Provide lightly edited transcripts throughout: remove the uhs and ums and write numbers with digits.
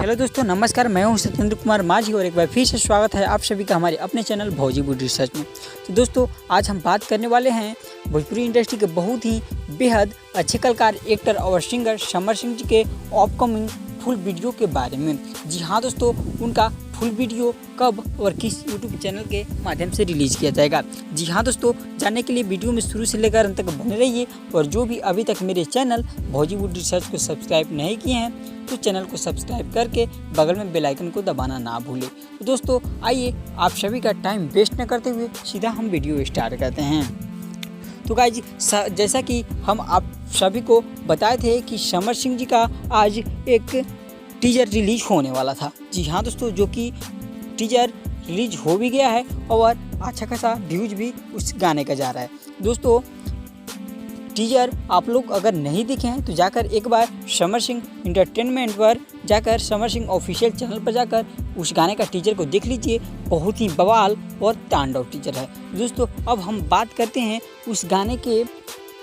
Hello दोस्तों, नमस्कार। मैं हूं सत्येंद्र कुमार माझी और एक बार फिर से स्वागत है आप सभी का हमारे अपने चैनल भोजीवुड रिसर्च में। तो दोस्तों, आज हम बात करने वाले हैं भोजपुरी इंडस्ट्री के बहुत ही बेहद अच्छे कलाकार, एक्टर और सिंगर समर सिंह जी के अपकमिंग फुल वीडियो के बारे में। जी हाँ दोस्तों, उनका फुल वीडियो कब और किस यूट्यूब चैनल के माध्यम से रिलीज़ किया जाएगा। जी हाँ दोस्तों, जानने के लिए वीडियो में शुरू से लेकर अंत तक बने रहिए। और जो भी अभी तक मेरे चैनल भोजीवुड रिसर्च को सब्सक्राइब नहीं किए हैं तो चैनल को सब्सक्राइब करके बगल में बेल आइकन को दबाना ना भूलें। तो दोस्तों आइए, आप सभी का टाइम वेस्ट न करते हुए सीधा हम वीडियो स्टार्ट करते हैं। तो गाइज, जैसा कि हम आप सभी को बताए थे कि समर सिंह जी का आज एक टीजर रिलीज होने वाला था। जी हाँ दोस्तों, जो कि टीजर रिलीज हो भी गया है और अच्छा खासा व्यूज भी उस गाने का जा रहा है। दोस्तों, टीजर आप लोग अगर नहीं देखे हैं तो जाकर एक बार समर सिंह इंटरटेनमेंट पर जाकर समर सिंह ऑफिशियल चैनल पर जाकर उस गाने का टीजर को देख लीजिए। बहुत ही बवाल और तांडव टीजर है। दोस्तों, अब हम बात करते हैं उस गाने के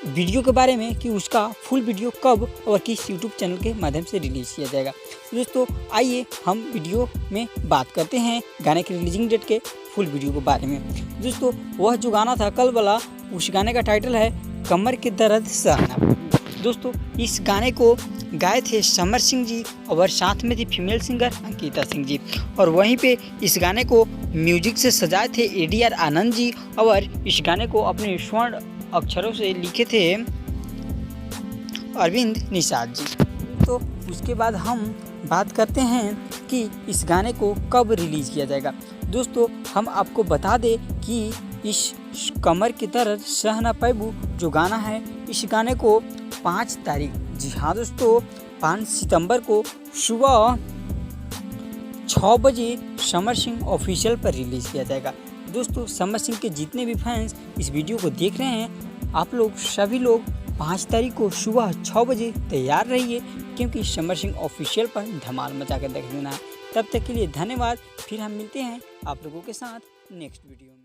वीडियो के बारे में कि उसका फुल वीडियो कब और किस यूट्यूब चैनल के माध्यम से रिलीज़ किया जाएगा। दोस्तों आइए हम वीडियो में बात करते हैं गाने के रिलीजिंग डेट के फुल वीडियो के बारे में। दोस्तों, वह जो गाना था कल वाला, उस गाने का टाइटल है कमर के दर्द सहना। दोस्तों, इस गाने को गाए थे समर सिंह जी और साथ में थी फीमेल सिंगर अंकिता सिंह जी। और वहीं पे इस गाने को म्यूजिक से सजाए थे ADR आनंद जी और इस गाने को अपने स्वर्ण अक्षरों से लिखे थे अरविंद निषाद जी। तो उसके बाद हम बात करते हैं कि इस गाने को कब रिलीज़ किया जाएगा। दोस्तों, हम आपको बता दें कि इस कमर की दर्द सह ना पैबू जो गाना है, इस गाने को 5 तारीख, जी हाँ दोस्तों, 5 सितंबर को सुबह 6 बजे समर सिंह ऑफिशियल पर रिलीज़ किया जाएगा। दोस्तों, समर सिंह के जितने भी फैंस इस वीडियो को देख रहे हैं, आप लोग सभी लोग 5 तारीख को सुबह 6 बजे तैयार रहिए, क्योंकि समर सिंह ऑफिशियल पर धमाल मचा कर देख लेना है। तब तक के लिए धन्यवाद। फिर हम मिलते हैं आप लोगों के साथ नेक्स्ट वीडियो में।